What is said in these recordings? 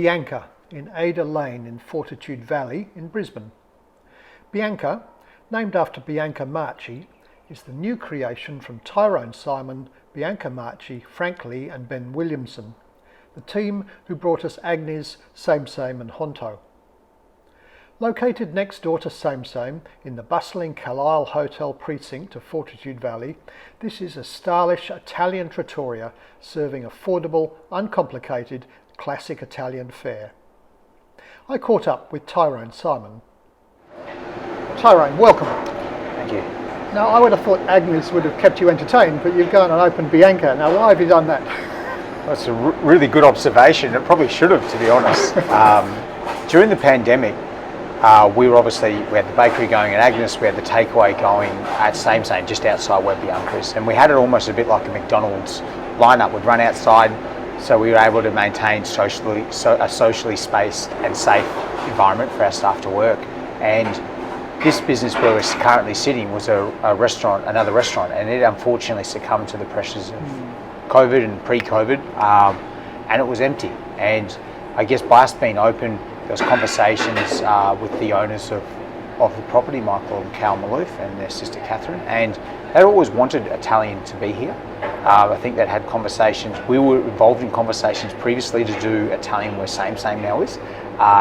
Bianca in Ada Lane in Fortitude Valley in Brisbane. Bianca, named after Bianca Marchi, is the new creation from Tyron Simon, Bianca Marchi, Frank Lee and Ben Williamson, the team who brought us Agnes, Same Same and Honto. Located next door to Same Same in the bustling Carlisle Hotel precinct of Fortitude Valley, this is a stylish Italian trattoria serving affordable, uncomplicated, classic Italian fare. I caught up with Tyron Simon. Tyron, welcome. Thank you. Now, I would have thought Agnes would have kept you entertained, but you've gone and opened Bianca. Now, why have you done that? That's a really good observation. It probably should have, to be honest. During the pandemic, we had the bakery going at Agnes, we had the takeaway going at Same Same, just outside where Bianca is. And we had it almost a bit like a McDonald's lineup. We'd run outside, so we were able to maintain a socially spaced and safe environment for our staff to work. And this business where we're currently sitting was another restaurant, and it unfortunately succumbed to the pressures of COVID and pre-COVID, and it was empty. And I guess by us being open, there was conversations with the owners of the property, Michael and Cal Maloof, and their sister Catherine, and they always wanted Italian to be here. I think they'd had conversations. We were involved in conversations previously to do Italian where Same Same now is.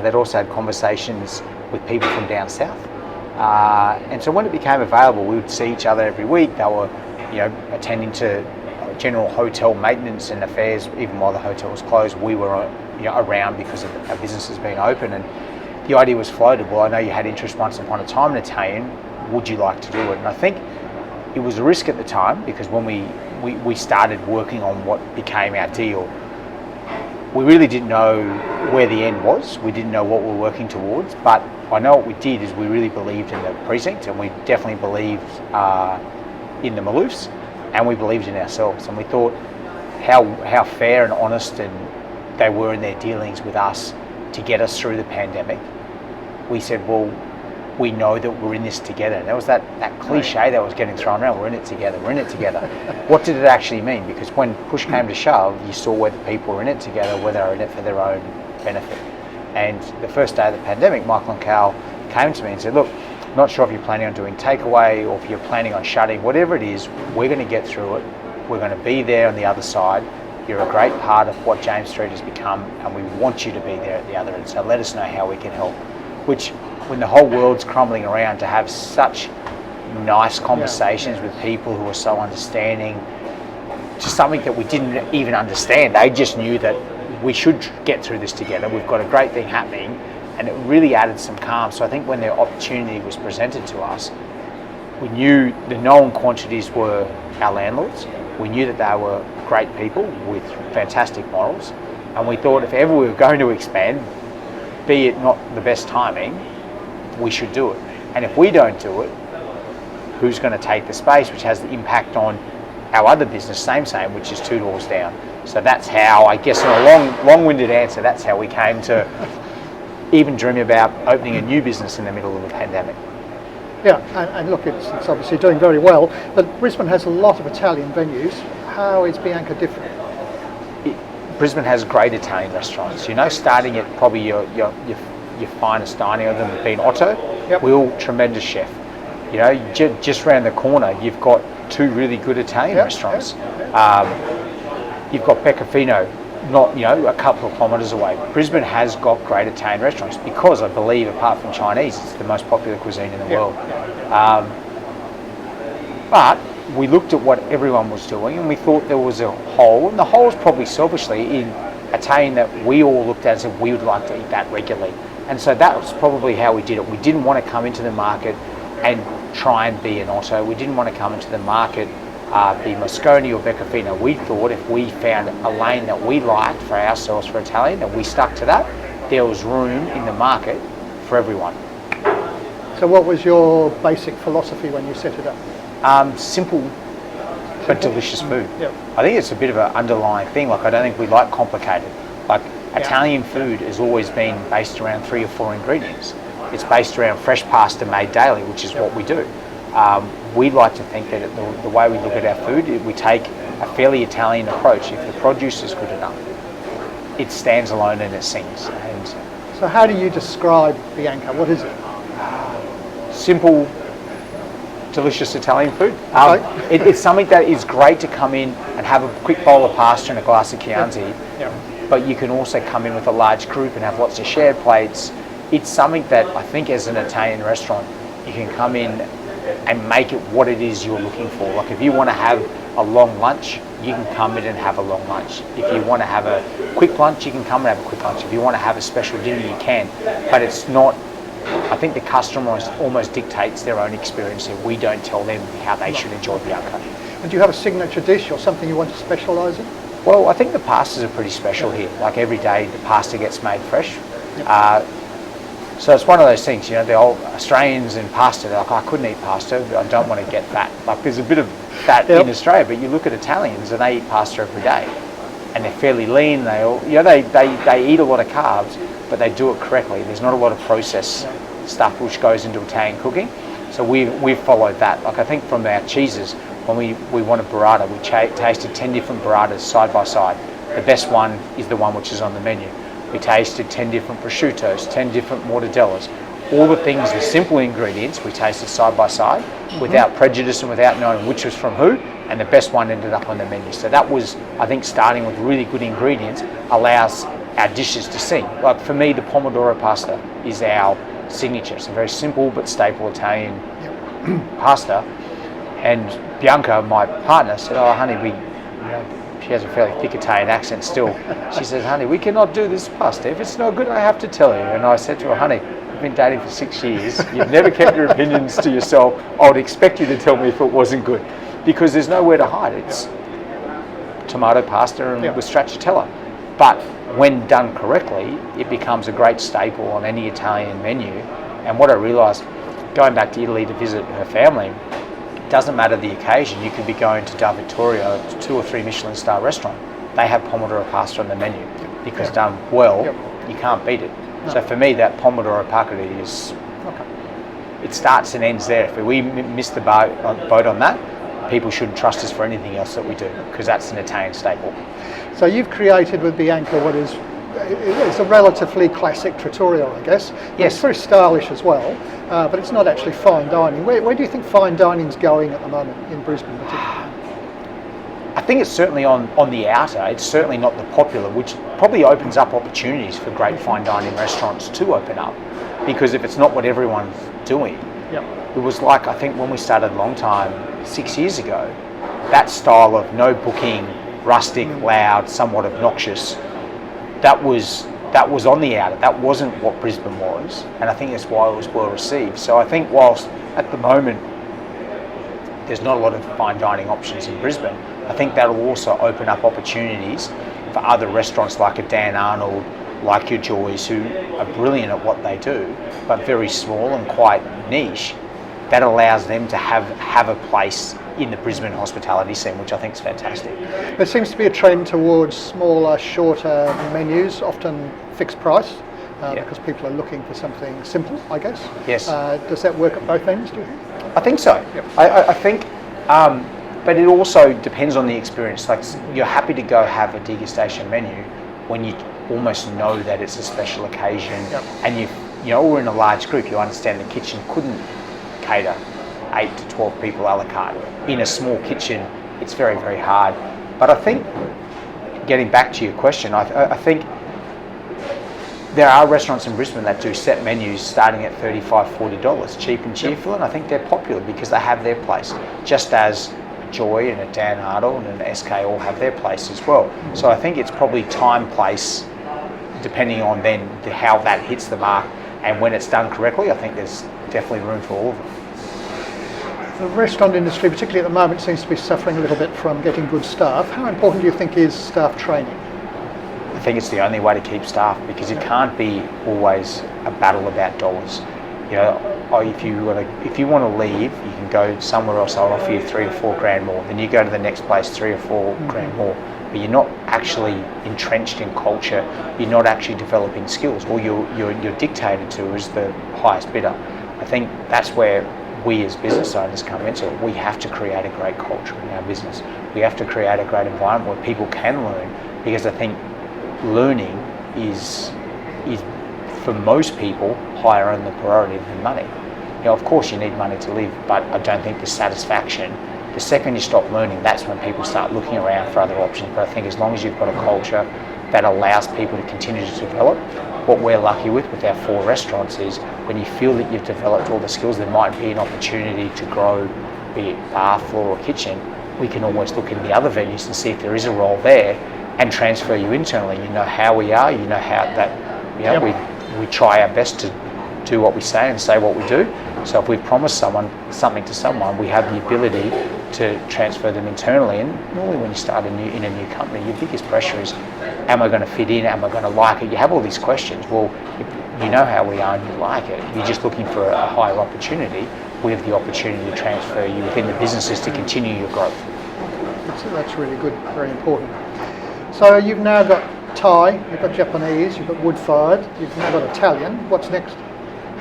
They'd also had conversations with people from down south. And so when it became available, we would see each other every week. They were, attending to general hotel maintenance and affairs. Even while the hotel was closed, we were, around because of our businesses being open. And the idea was floated. Well, I know you had interest once upon a time in Italian. Would you like to do it? And I think it was a risk at the time because when we started working on what became our deal, we really didn't know where the end was. We didn't know what we were working towards, but I know what we did is we really believed in the precinct, and we definitely believed in the Maloofs, and we believed in ourselves. And we thought how fair and honest and they were in their dealings with us to get us through the pandemic. We said, well, we know that we're in this together. And there was that cliche that was getting thrown around, we're in it together, we're in it together. What did it actually mean? Because when push came to shove, you saw whether people were in it together, whether they were in it for their own benefit. And the first day of the pandemic, Michael and Cal came to me and said, look, not sure if you're planning on doing takeaway or if you're planning on shutting, whatever it is, we're going to get through it. We're going to be there on the other side. You're a great part of what James Street has become, and we want you to be there at the other end. So let us know how we can help. Which, when the whole world's crumbling around, to have such nice conversations with people who are so understanding, to something that we didn't even understand. They just knew that we should get through this together. We've got a great thing happening, and it really added some calm. So I think when the opportunity was presented to us, we knew the known quantities were our landlords. We knew that they were great people with fantastic morals, and we thought if ever we were going to expand, be it not the best timing, we should do it. And if we don't do it, who's going to take the space, which has the impact on our other business, Same Same, which is 2 doors down. So that's how, I guess in a long-winded answer, that's how we came to even dream about opening a new business in the middle of the pandemic. Yeah, and look, it's obviously doing very well, but Brisbane has a lot of Italian venues. How is Bianca different? Brisbane has great Italian restaurants. Starting at probably your finest dining of them being Otto. Yep. We're all tremendous chef. Just around the corner, you've got 2 really good Italian restaurants. You've got Beccafino, not a couple of kilometres away. Brisbane has got great Italian restaurants because I believe, apart from Chinese, it's the most popular cuisine in the world. But we looked at what everyone was doing, and we thought there was a hole, and the hole is probably selfishly in Italian that we all looked at and said we would like to eat that regularly. And so that was probably how we did it. We didn't want to come into the market and try and be an Otto. We didn't want to come into the market be Mosconi or Beccafino. We thought if we found a lane that we liked for ourselves for Italian, and we stuck to that, there was room in the market for everyone. So what was your basic philosophy when you set it up? Simple but delicious food. Yep. I think it's a bit of an underlying thing. I don't think we like complicated. Italian food has always been based around 3 or 4 ingredients. It's based around fresh pasta made daily, which is what we do. We like to think that the way we look at our food, we take a fairly Italian approach. If the produce is good enough, it stands alone and it sings. And So how do you describe Bianca? What is it? simple, delicious Italian food. Okay. It's something that is great to come in and have a quick bowl of pasta and a glass of Chianti, Yeah. but you can also come in with a large group and have lots of shared plates. It's something that I think as an Italian restaurant, you can come in and make it what it is you're looking for. Like if you want to have a long lunch, you can come in and have a long lunch. If you want to have a quick lunch, you can come and have a quick lunch. If you want to have a special dinner, you can. But it's not, I think the customer almost dictates their own experience here. We don't tell them how they should enjoy Bianca. And do you have a signature dish or something you want to specialise in? Well, I think the pastas are pretty special here. Like every day the pasta gets made fresh. So it's one of those things, the old Australians and pasta, they're like, I couldn't eat pasta, but I don't want to get fat. Like there's a bit of that in Australia, but you look at Italians and they eat pasta every day. And they're fairly lean, they all, they eat a lot of carbs, but they do it correctly. There's not a lot of processed stuff which goes into Italian cooking. So we've followed that. Like I think from our cheeses, when we want a burrata, we tasted 10 different burratas side by side. The best one is the one which is on the menu. We tasted 10 different prosciuttos, 10 different mortadellas. All the things, the simple ingredients, we tasted side by side without prejudice and without knowing which was from who, and the best one ended up on the menu. So that was, I think, starting with really good ingredients allows our dishes to sing. Like for me, the pomodoro pasta is our signature. It's a very simple but staple Italian pasta. And Bianca, my partner, said, oh honey, she has a fairly thick Italian accent still. She says, honey, we cannot do this pasta. If it's not good, I have to tell you. And I said to her, honey, we've been dating for 6 years. You've never kept your opinions to yourself. I would expect you to tell me if it wasn't good. Because there's nowhere to hide. It's tomato pasta and with stracciatella. But when done correctly, it becomes a great staple on any Italian menu. And what I realised, going back to Italy to visit her family, doesn't matter the occasion. You could be going to Del Vittorio, 2 or 3 Michelin star restaurant. They have pomodoro pasta on the menu because done well, you can't beat it. No. So for me, that pomodoro pasta is, it starts and ends there. If we miss the boat on that, people shouldn't trust us for anything else that we do because that's an Italian staple. So you've created with Bianca what is it's a relatively classic trattoria, I guess. Yes. It's very stylish as well, but it's not actually fine dining. Where do you think fine dining's going at the moment in Brisbane particularly? I think it's certainly on the outer. It's certainly not the popular, which probably opens up opportunities for great fine dining restaurants to open up. Because if it's not what everyone's doing, it was like, I think when we started a long time, 6 years ago, that style of no booking, rustic, loud, somewhat obnoxious, that was on the outer. That wasn't what Brisbane was, and I think that's why it was well received. So I think whilst at the moment there's not a lot of fine dining options in Brisbane, I think that'll also open up opportunities for other restaurants like a Dan Arnold, like your Joys, who are brilliant at what they do, but very small and quite niche. That allows them to have a place in the Brisbane hospitality scene, which I think is fantastic. There seems to be a trend towards smaller, shorter menus, often fixed price, because people are looking for something simple, I guess. Yes. Does that work at both ends, do you think? I think so. Yep. I think, but it also depends on the experience. Like you're happy to go have a degustation menu when you almost know that it's a special occasion, and or in a large group, you understand the kitchen couldn't cater 8 to 12 people a la carte. In a small kitchen, it's very, very hard. But I think, getting back to your question, I think there are restaurants in Brisbane that do set menus starting at $35, $40, cheap and cheerful, and I think they're popular because they have their place, just as Joy and a Dan Arnold and an SK all have their place as well. So I think it's probably time, place, depending on then how that hits the mark, and when it's done correctly, I think there's definitely room for all of them. The restaurant industry, particularly at the moment, seems to be suffering a little bit from getting good staff. How important do you think is staff training? I think it's the only way to keep staff, because it can't be always a battle about dollars. If you want to leave, you can go somewhere else. I'll offer you $3 or $4 grand more. Then you go to the next place, $3 or $4 grand more. But you're not actually entrenched in culture. You're not actually developing skills. All you're dictated to is the highest bidder. I think that's where we as business owners come into it. We have to create a great culture in our business. We have to create a great environment where people can learn, because I think learning is for most people higher on the priority than money. Of course you need money to live, but I don't think the satisfaction, the second you stop learning, that's when people start looking around for other options. But I think as long as you've got a culture that allows people to continue to develop, what we're lucky with our 4 restaurants is when you feel that you've developed all the skills, there might be an opportunity to grow, be it bar, floor or kitchen. We can always look in the other venues and see if there is a role there and transfer you internally. You know how we are, you know how that, we try our best to do what we say and say what we do. So if we've promised something to someone, we have the ability to transfer them internally. And normally when you start in a new company, your biggest pressure is, am I going to fit in? Am I going to like it? You have all these questions. Well, if you know how we are and you like it, you're just looking for a higher opportunity. We have the opportunity to transfer you within the businesses to continue your growth. That's really good, very important. So you've now got Thai, you've got Japanese, you've got wood-fired, you've now got Italian. What's next?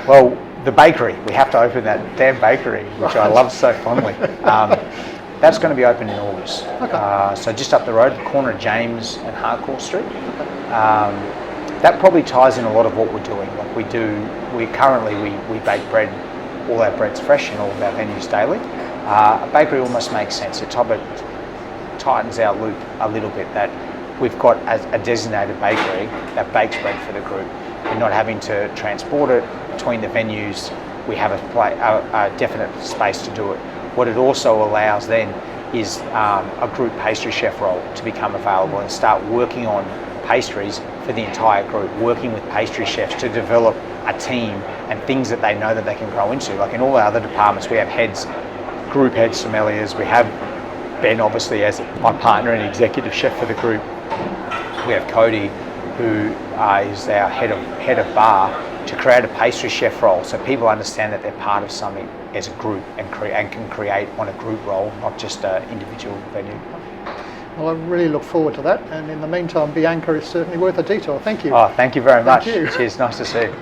Well, the bakery. We have to open that damn bakery, which I love so fondly. That's going to be open in August. Okay. So just up the road, the corner of James and Harcourt Street. That probably ties in a lot of what we're doing. Like we bake bread, all our bread's fresh in all of our venues daily. A bakery almost makes sense. It tightens our loop a little bit that we've got a designated bakery that bakes bread for the group. We're not having to transport it between the venues. We have a definite space to do it. What it also allows then is a group pastry chef role to become available and start working on pastries for the entire group, working with pastry chefs to develop a team and things that they know that they can grow into. Like in all our other departments, we have heads, group heads, sommeliers. We have Ben, obviously, as my partner and executive chef for the group. We have Cody, who is our head of bar, to create a pastry chef role, so people understand that they're part of something as a group and can create on a group role, not just an individual venue. Well, I really look forward to that, and in the meantime, Bianca is certainly worth a detour. Thank you. Oh, thank you very much. You. Cheers, nice to see you.